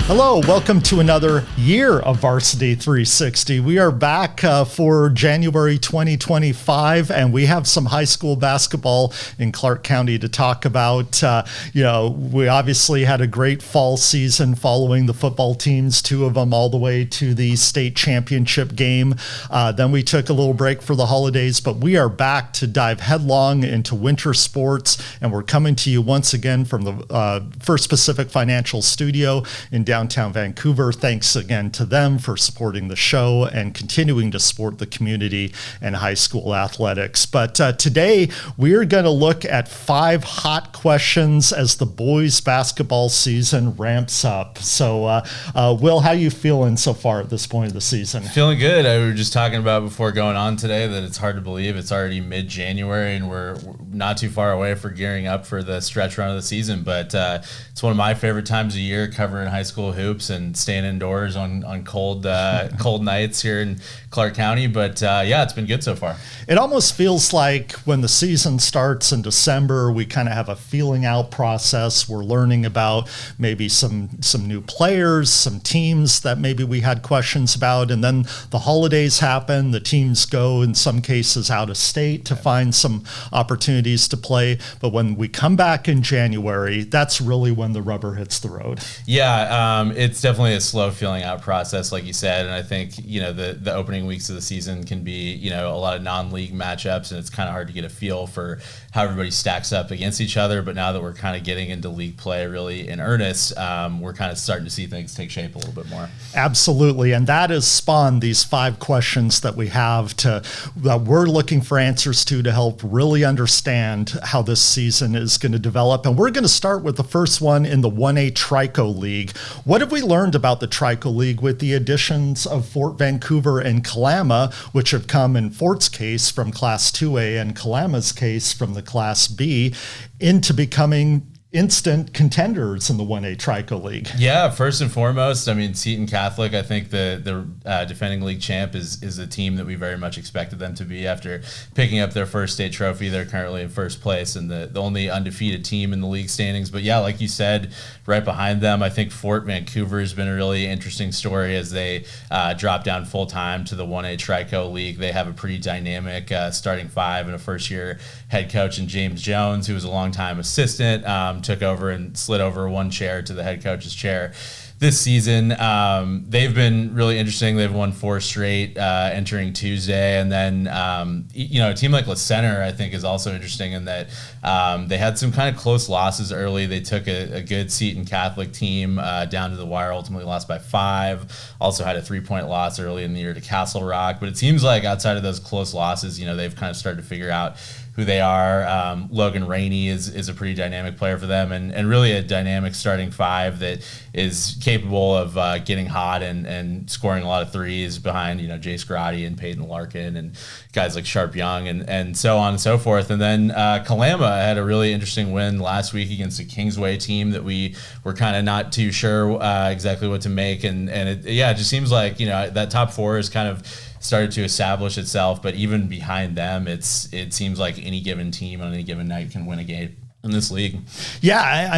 Hello, welcome to another year of Varsity360. We are back for January 2025, and we have some high school basketball in Clark County to talk about. We obviously had a great fall season following the football teams, two of them all the way to the state championship game. Then we took a little break for the holidays, but we are back to dive headlong into winter sports, and we're coming to you once again from the First Pacific Financial Studio in downtown Vancouver. Thanks again to them for supporting the show and continuing to support the community and high school athletics. But today we're going to look at 5 hot questions as the boys basketball season ramps up. So Will, how you feeling so far at this point of the season? Feeling good. We were just talking about before going on today that it's hard to believe it's already mid-January and we're not too far away for gearing up for the stretch run of the season. But it's one of my favorite times of year, covering high school hoops and staying indoors on cold nights here in Clark County. But it's been good so far. It almost feels like when the season starts in December, we kind of have a feeling out process. We're learning about maybe some new players, some teams that maybe we had questions about, and then the holidays happen. The teams go in some cases out of state to find some opportunities to play. But when we come back in January, that's really when the rubber hits the road. Yeah, it's definitely a slow feeling out process, like you said. And I think, the opening weeks of the season can be, a lot of non-league matchups, and it's kind of hard to get a feel for how everybody stacks up against each other. But now that we're kind of getting into league play really in earnest, we're kind of starting to see things take shape a little bit more. Absolutely. And that has spawned these 5 questions that we have that we're looking for answers to help really understand how this season is going to develop. And we're going to start with the first one in the 1A Trico League. What have we learned about the Trico League with the additions of Fort Vancouver and Kalama, which have come in Fort's case from Class 2A and Kalama's case from the Class B, into becoming instant contenders in the 1A Trico League? Yeah, first and foremost, Seton Catholic, I think the defending league champ is the team that we very much expected them to be after picking up their first state trophy. They're currently in first place and the only undefeated team in the league standings. But yeah, like you said, right behind them, I think Fort Vancouver has been a really interesting story as they drop down full-time to the 1A Trico League. They have a pretty dynamic starting 5 and a first-year head coach in James Jones, who was a longtime assistant, took over and slid over one chair to the head coach's chair this season. They've been really interesting. They've won 4 straight entering Tuesday. And then, a team like La Center, I think, is also interesting in that they had some kind of close losses early. They took a good Seton Catholic team down to the wire, ultimately lost by 5. Also had a 3-point loss early in the year to Castle Rock. But it seems like outside of those close losses, they've kind of started to figure out who they are. Logan Rainey is a pretty dynamic player for them and really a dynamic starting 5 that is capable of getting hot and scoring a lot of threes behind, Jace Grotti and Peyton Larkin and guys like Sharp Young and so on and so forth. And then Kalama had a really interesting win last week against a Kingsway team that we were kind of not too sure exactly what to make. And it just seems like, that top 4 is kind of started to establish itself, but even behind them, it seems like any given team on any given night can win a game in this league. Yeah,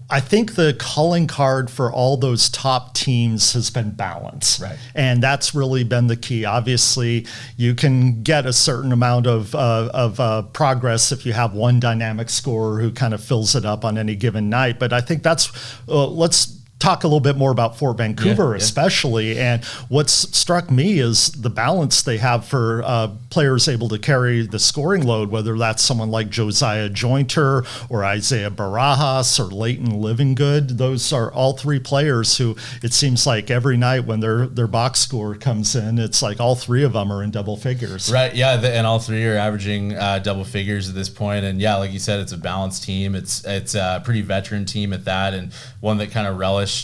I think the calling card for all those top teams has been balance. Right. And that's really been the key. Obviously, you can get a certain amount of progress if you have one dynamic scorer who kind of fills it up on any given night. But I think that's, let's talk a little bit more about Fort Vancouver, especially. And what's struck me is the balance they have for players able to carry the scoring load, whether that's someone like Josiah Jointer or Isaiah Barajas or Leighton Livingood. Those are all 3 players who it seems like every night when their box score comes in, it's like all 3 of them are in double figures. Right, yeah, and all 3 are averaging double figures at this point. And yeah, like you said, it's a balanced team. It's a pretty veteran team at that, and one that kind of relished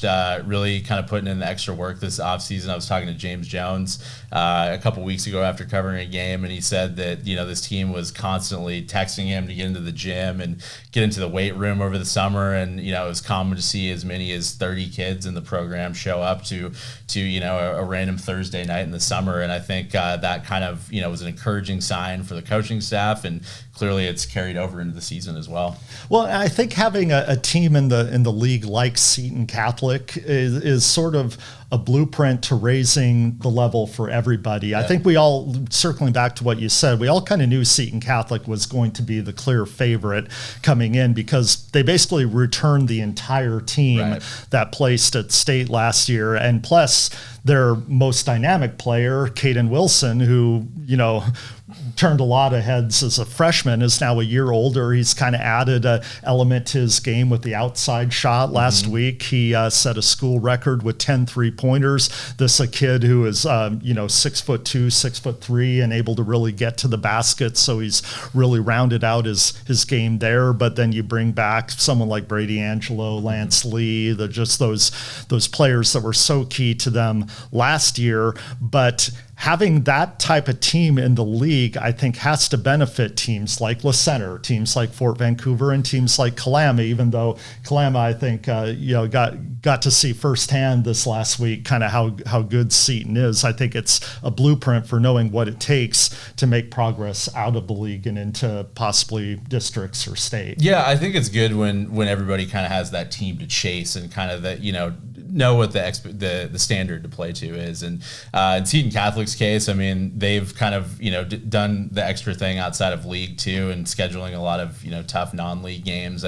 really kind of putting in the extra work this offseason. I was talking to James Jones a couple weeks ago after covering a game, game, and he said that, this team was constantly texting him to get into the gym and get into the weight room over the summer. And, it was common to see as many as 30 kids in the program show up to a random Thursday night in the summer. And I think that kind of, was an encouraging sign for the coaching staff, and clearly it's carried over into the season as well. Well, I think having a team in the league like Seton Catholic is sort of a blueprint to raising the level for everybody. Yeah. I think we all, circling back to what you said, we all kind of knew Seton Catholic was going to be the clear favorite coming in, because they basically returned the entire team that placed at state last year. And plus their most dynamic player, Caden Wilson, who, turned a lot of heads as a freshman, is now a year older. He's kind of added an element to his game with the outside shot. Last week, he set a school record with 10 3-pointers. This a kid who is, 6'2", 6'3", and able to really get to the basket. So he's really rounded out his game there. But then you bring back someone like Brady Angelo, Lance Lee, just those players that were so key to them last year. But having that type of team in the league, I think, has to benefit teams like La Center, teams like Fort Vancouver, and teams like Kalama, even though Kalama, I think, got to see firsthand this last week kind of how good Seton is. I think it's a blueprint for knowing what it takes to make progress out of the league and into possibly districts or state. Yeah, I think it's good when everybody kind of has that team to chase and kind of that, know what the standard to play to is. And in Seton Catholic's case, I mean, they've kind of, done the extra thing outside of League Two and scheduling a lot of, tough non-league games.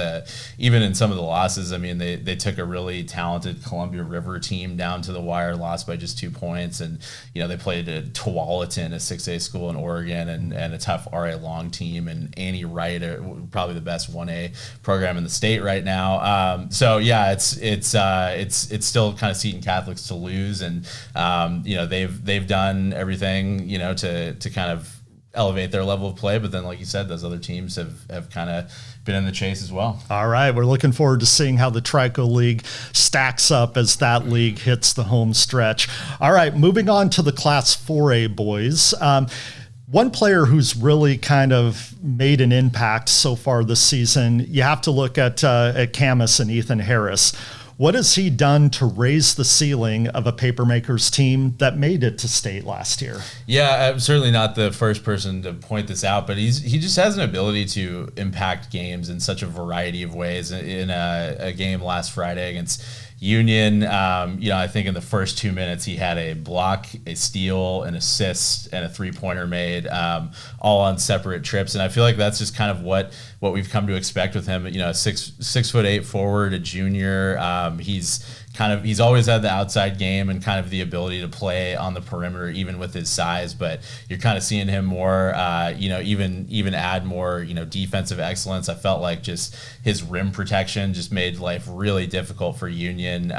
Even in some of the losses, I mean, they took a really talented Columbia River team down to the wire, lost by just 2 points. And, they played at Tualatin, a 6A school in Oregon, and a tough RA Long team, and Annie Wright, probably the best 1A program in the state right now. So yeah, it's still kind of Seton Catholics to lose, and they've done everything to kind of elevate their level of play, but then like you said, those other teams have kind of been in the chase as well. All right, we're looking forward to seeing how the Trico League stacks up as that league hits the home stretch. All right, moving on to the Class 4A boys. One player who's really kind of made an impact so far this season, you have to look at Camus and Ethan Harris. What has he done to raise the ceiling of a Papermakers team that made it to state last year? Yeah, I'm certainly not the first person to point this out, but he just has an ability to impact games in such a variety of ways. In a game last Friday against Union, I think in the first 2 minutes he had a block, a steal, an assist, and a 3-pointer made, all on separate trips. And I feel like that's just kind of what we've come to expect with him. 6'8" forward, a junior. He's always had the outside game and kind of the ability to play on the perimeter, even with his size. But you're kind of seeing him more, even add more, defensive excellence. I felt like just his rim protection just made life really difficult for Union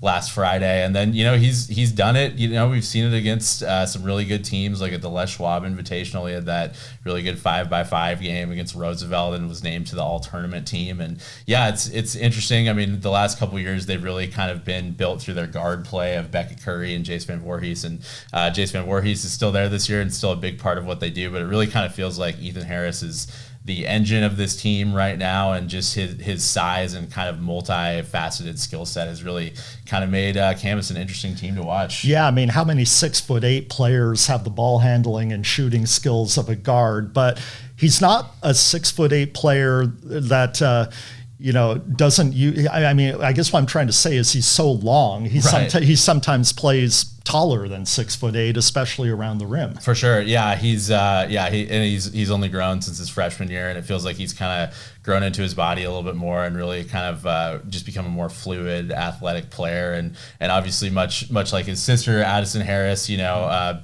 last Friday. And then, he's done it. We've seen it against some really good teams, like at the Les Schwab Invitational. He had that really good 5x5 game against Roosevelt and was named to the all-tournament team. And yeah, it's interesting. I mean, the last couple of years, they've really kind of been built through their guard play of Beckett Curry and Jace Van Voorhees. And Jace Van Voorhees is still there this year and still a big part of what they do. But it really kind of feels like Ethan Harris is the engine of this team right now, and just his size and kind of multifaceted skill set has really kind of made Camus an interesting team to watch. Yeah, I mean, how many 6'8" players have the ball handling and shooting skills of a guard? But he's not a 6'8" player that doesn't you? I mean, I guess what I'm trying to say is he's so long. He sometimes plays taller than 6'8", especially around the rim. For sure, yeah. He's only grown since his freshman year, and it feels like he's kind of grown into his body a little bit more and really kind of just become a more fluid, athletic player. And obviously, much like his sister Addison Harris,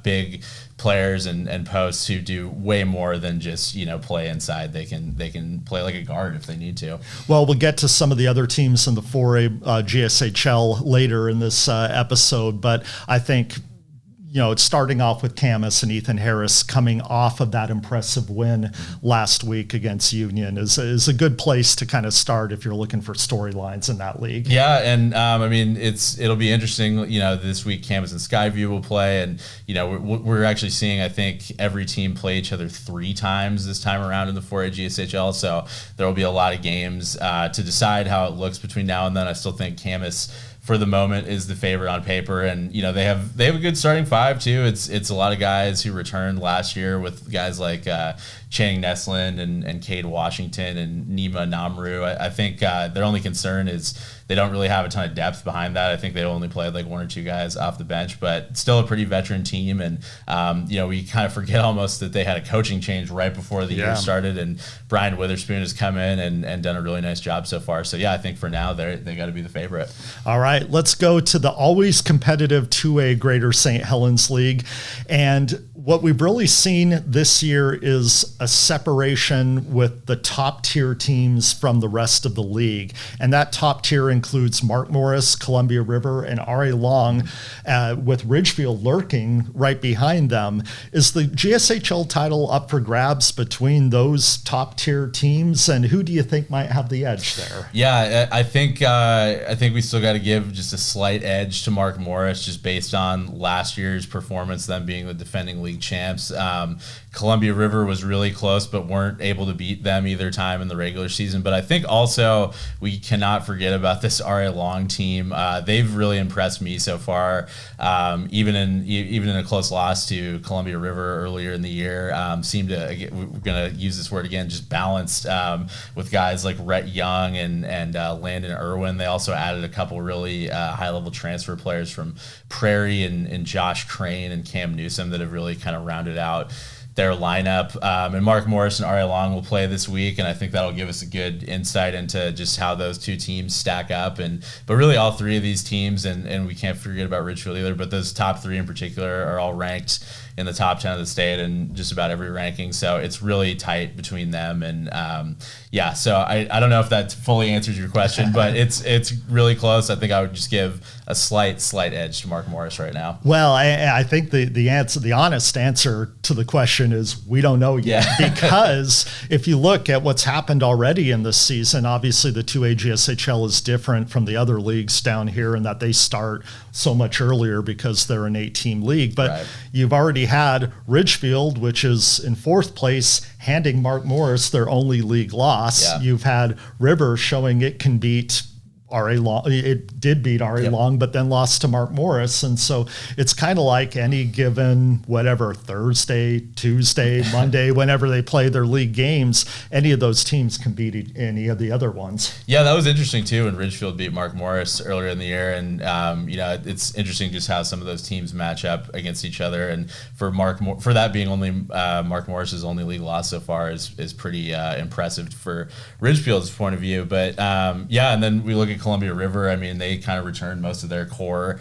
big players and posts who do way more than just play inside. They can play like a guard if they need to. Well, we'll get to some of the other teams in the 4A GSHL later in this episode, but I think it's starting off with Camus and Ethan Harris coming off of that impressive win last week against Union is a good place to kind of start if you're looking for storylines in that league. Yeah, and I mean, it'll be interesting. This week Camus and Skyview will play, and we're actually seeing, I think, every team play each other 3 times this time around in the 4A GSHL. So there will be a lot of games to decide how it looks between now and then. I still think Camus, for the moment, is the favorite on paper, and they have a good starting 5 too. It's a lot of guys who returned last year, with guys like Channing Nesland and Cade Washington and Nima Namru. I think their only concern is they don't really have a ton of depth behind that. I think they only played like 1 or 2 guys off the bench, but still a pretty veteran team. And we kind of forget almost that they had a coaching change right before the year started, and Brian Witherspoon has come in and done a really nice job so far. So yeah, I think for now they got to be the favorite. All right, let's go to the always competitive 2A Greater St. Helens League. And what we've really seen this year is a separation with the top tier teams from the rest of the league. And that top tier includes Mark Morris, Columbia River, and R.A. Long, with Ridgefield lurking right behind them. Is the GSHL title up for grabs between those top tier teams? And who do you think might have the edge there? Yeah, I think we still got to give just a slight edge to Mark Morris, just based on last year's performance, them being the defending league champs. Columbia River was really close, but weren't able to beat them either time in the regular season. But I think also we cannot forget about this R.A. Long team. They've really impressed me so far. Even in a close loss to Columbia River earlier in the year, seemed to, we're gonna use this word again, just balanced with guys like Rhett Young and Landon Irwin. They also added a couple really high level transfer players from Prairie and Josh Crane and Cam Newsom that have really kind of rounded out their lineup. And Mark Morris and R.A. Long will play this week, and I think that'll give us a good insight into just how those 2 teams stack up. But really all 3 of these teams, and we can't forget about Ridgefield either, but those top 3 in particular are all ranked in the top 10 of the state and just about every ranking. So it's really tight between them. And so I don't know if that fully answers your question, but it's really close. I think I would just give a slight edge to Mark Morris right now. Well, I think the honest answer to the question is we don't know yet. Because if you look at what's happened already in this season, obviously the 2A GSHL is different from the other leagues down here in that they start so much earlier because they're an 8-team league. But you've already had Ridgefield, which is in 4th place, handing Mark Morris their only league loss. Yeah. You've had River showing it can beat R.A. Long. It did beat R.A. Long, but then lost to Mark Morris. And so it's kind of like any given, Thursday, Tuesday, Monday, whenever they play their league games, any of those teams can beat any of the other ones. Yeah, that was interesting too when Ridgefield beat Mark Morris earlier in the year. And, it's interesting just how some of those teams match up against each other. And for that being only Mark Morris's only league loss so far is pretty impressive for Ridgefield's point of view. But, and then we look at Columbia River. I mean, they kind of returned most of their core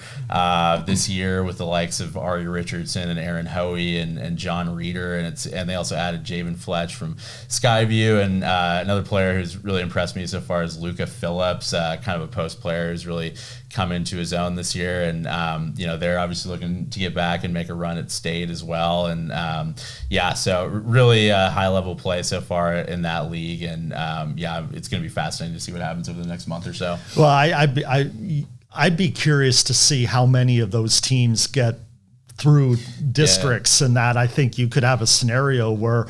this year with the likes of Ari Richardson and Aaron Hoey and John Reeder, and they also added Javen Fletch from Skyview, and another player who's really impressed me so far is Luca Phillips, kind of a post player who's really come into his own this year, and they're obviously looking to get back and make a run at state as well, and so really high level play so far in that league, and it's going to be fascinating to see what happens over the next month or so. Well, I'd be curious to see how many of those teams get through districts, and that I think you could have a scenario where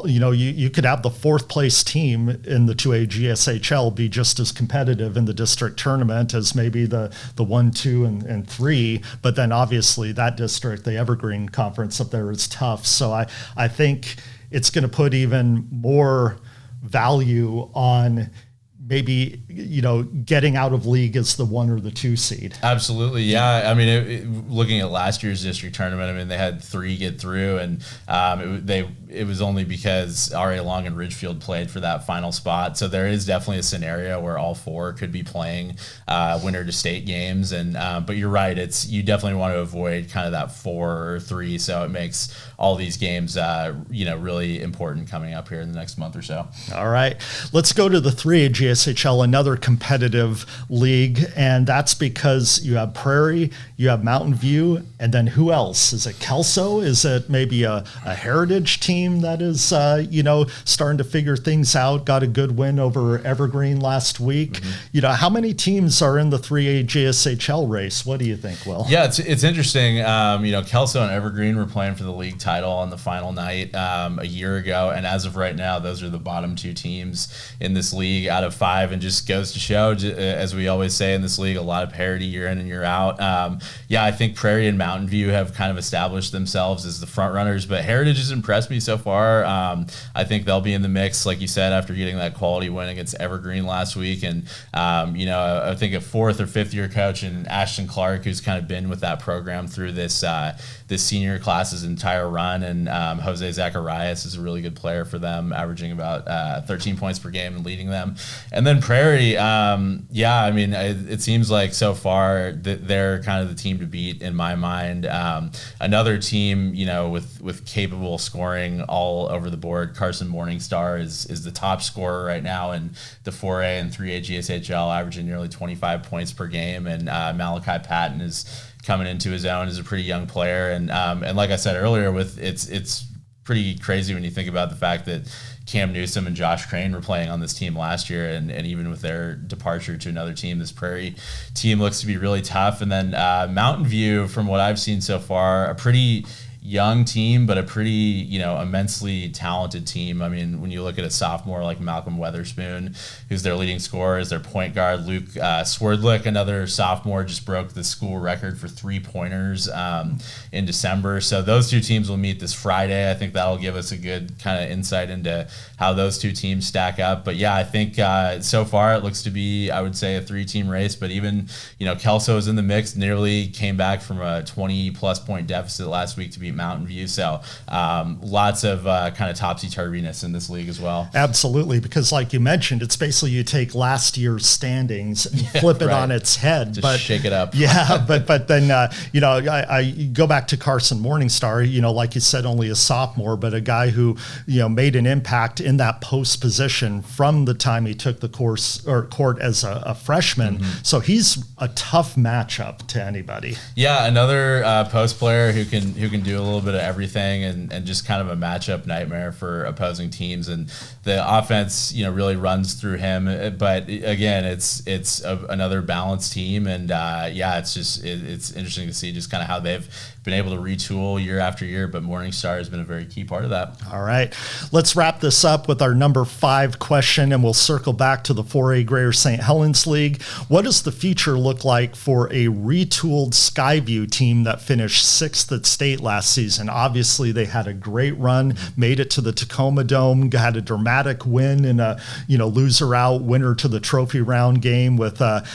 you could have the 4th place team in the 2A GSHL be just as competitive in the district tournament as maybe the 1, 2, and 3. But then obviously that district, the Evergreen Conference up there, is tough. So I think it's going to put even more value on maybe, getting out of league as the 1 or the 2 seed. Absolutely. Yeah. I mean, looking at last year's district tournament, I mean, they had 3 get through, and it was only because R.A. Long and Ridgefield played for that final spot. So there is definitely a scenario where all four could be playing winner to state games. And but you're right, you definitely want to avoid kind of that 4 or 3. So it makes all these games really important coming up here in the next month or so. All right, let's go to the 3A GSHL, another competitive league, and that's because you have Prairie, you have Mountain View, and then who else? Is it Kelso? Is it maybe a Heritage team that is starting to figure things out? Got a good win over Evergreen last week. Mm-hmm. How many teams are in the 3A GSHL race? What do you think, Will? Yeah, it's interesting. Kelso and Evergreen were playing for the league title on the final night a year ago, and as of right now, those are the bottom 2 teams in this league out of 5, and just goes to show, as we always say in this league, a lot of parity year in and year out. I think Prairie and Mountain View have kind of established themselves as the front runners, but Heritage has impressed me so far. I think they'll be in the mix, like you said, after getting that quality win against Evergreen last week, and I think a 4th or 5th year coach in Ashton Clark, who's kind of been with that program through this senior class's entire run, and Jose Zacharias is a really good player for them, averaging about 13 points per game and leading them. And then Prairie, it seems like so far that they're kind of the team to beat in my mind. Another team, with capable scoring all over the board. Carson Morningstar is the top scorer right now in the 4A and 3A GSHL, averaging nearly 25 points per game, and Malachi Patton is coming into his own as a pretty young player, and like I said earlier, it's pretty crazy when you think about the fact that Cam Newsom and Josh Crane were playing on this team last year, and even with their departure to another team, this Prairie team looks to be really tough. And then Mountain View, from what I've seen so far, a pretty young team, but a pretty, immensely talented team. I mean, when you look at a sophomore like Malcolm Weatherspoon, who's their leading scorer, is their point guard. Luke Swerdlick, another sophomore, just broke the school record for 3-pointers in December. So those 2 teams will meet this Friday. I think that'll give us a good kind of insight into how those 2 teams stack up. But yeah, I think so far it looks to be, I would say, a 3-team race. But even, Kelso is in the mix, nearly came back from a 20-plus point deficit last week to beat Mountain View. So lots of kind of topsy-turviness in this league as well. Absolutely, because like you mentioned, it's basically you take last year's standings and flip it on its head. Just shake it up. Yeah, but then, I go back to Carson Morningstar, like you said, only a sophomore, but a guy who, made an impact in that post position from the time he took the court as a freshman. Mm-hmm. So he's a tough matchup to anybody. Yeah, another post player who can do a little bit of everything, and just kind of a matchup nightmare for opposing teams. And the offense, really runs through him. But again, it's another balanced team, and it's interesting to see just kind of how they've been able to retool year after year. But Morningstar has been a very key part of that. All right, let's wrap this up with our number 5 question, and we'll circle back to the 4A Greater St. Helens League. What does the future look like for a retooled Skyview team that finished 6th at state last season? Obviously, they had a great run, made it to the Tacoma Dome, had a dramatic win in a loser out winner to the trophy round game with Ryan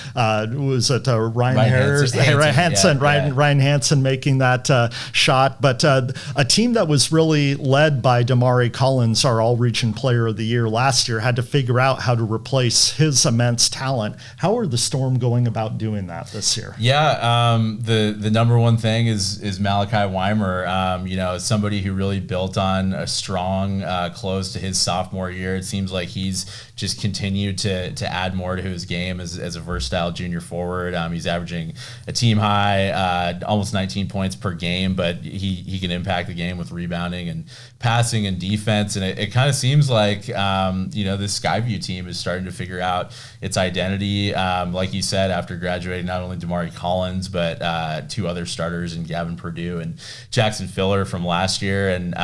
Hansen making that shot. But a team that was really led by Damari Collins, our All-Region Player of the Year last year, had to figure out how to replace his immense talent. How are the Storm going about doing that this year? Yeah, the number one thing is Malachi Weimer. Somebody who really built on a strong close to his sophomore year. It seems like he's just continued to add more to his game as a versatile junior forward. He's averaging a team high, almost 19 points per game, but he can impact the game with rebounding and passing and defense. And it kind of seems like, this Skyview team is starting to figure out its identity. Like you said, after graduating, not only Damari Collins, but 2 other starters in Gavin Purdue and Jackson Filler from last year. And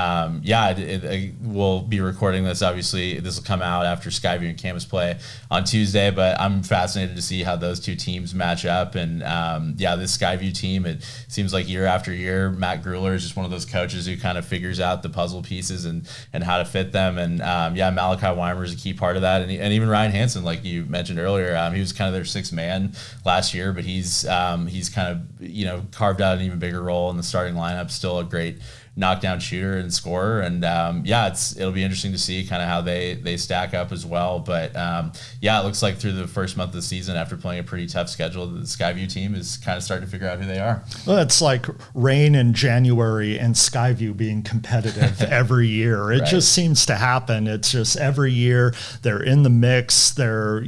we'll be recording this. Obviously, this will come out after Skyview and Camas play on Tuesday, but I'm fascinated to see how those 2 teams match up. And this Skyview team, it seems like year after year, Matt Grueller is just one of those coaches who kind of figures out the puzzle pieces and how to fit them. And Malachi Weimer is a key part of that. And even Ryan Hansen, like you mentioned earlier, he was kind of their 6th man last year, but he's kind of carved out an even bigger role in the starting lineup. Still a great knockdown shooter and scorer. And it'll be interesting to see kind of how they stack up as well. But it looks like through the first month of the season, after playing a pretty tough schedule, the Skyview team is kind of starting to figure out who they are. Well, it's like rain in January and Skyview being competitive every year. It just seems to happen. It's just every year they're in the mix. They're,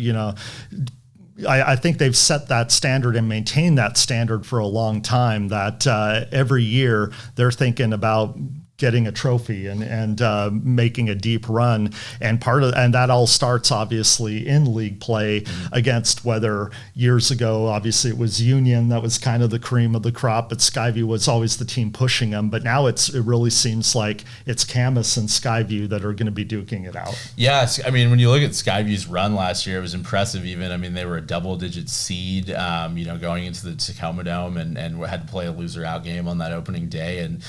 I think they've set that standard and maintained that standard for a long time, that every year they're thinking about getting a trophy and making a deep run. And that all starts obviously in league play against, whether years ago, obviously it was Union that was kind of the cream of the crop, but Skyview was always the team pushing them. But now it really seems like it's Camas and Skyview that are going to be duking it out. Yes. I mean, when you look at Skyview's run last year, it was impressive even. I mean, they were a double-digit seed, going into the Tacoma Dome and had to play a loser-out game on that opening day. And,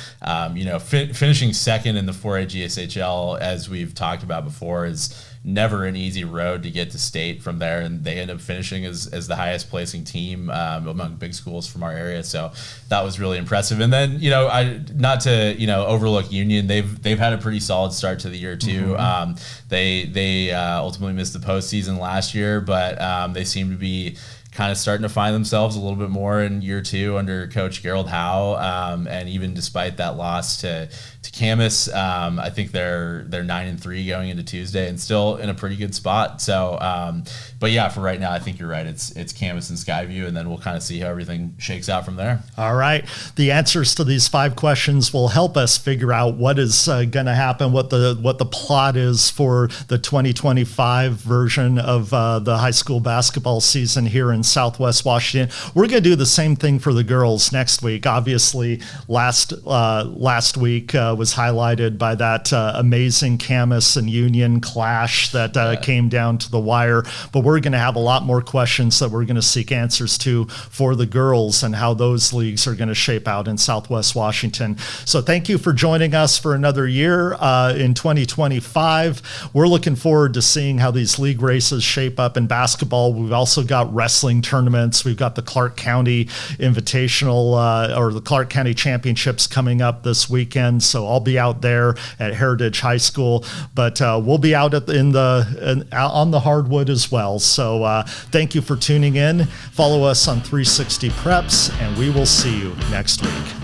finishing second in the 4A GSHL, as we've talked about before, is never an easy road to get to state from there, and they end up finishing as the highest placing team among big schools from our area. So that was really impressive. And then not to overlook Union, they've had a pretty solid start to the year too. They ultimately missed the postseason last year, but they seem to be kind of starting to find themselves a little bit more in year two under Coach Gerald Howe, and even despite that loss to Camas, I think they're 9-3 going into Tuesday and still in a pretty good spot. So, for right now, I think you're right. It's Camas and Skyview, and then we'll kind of see how everything shakes out from there. All right. The answers to these 5 questions will help us figure out what is going to happen, what the plot is for the 2025 version of the high school basketball season here in Southwest Washington. We're going to do the same thing for the girls next week. Obviously, last week was highlighted by that amazing Camas and Union clash that came down to the wire. But we're going to have a lot more questions that we're going to seek answers to for the girls and how those leagues are going to shape out in Southwest Washington. So thank you for joining us for another year in 2025. We're looking forward to seeing how these league races shape up in basketball. We've also got wrestling tournaments. We've got the Clark County Invitational or the Clark County Championships coming up this weekend. So I'll be out there at Heritage High School, but we'll be out on the hardwood as well. So thank you for tuning in. Follow us on 360 Preps, and we will see you next week.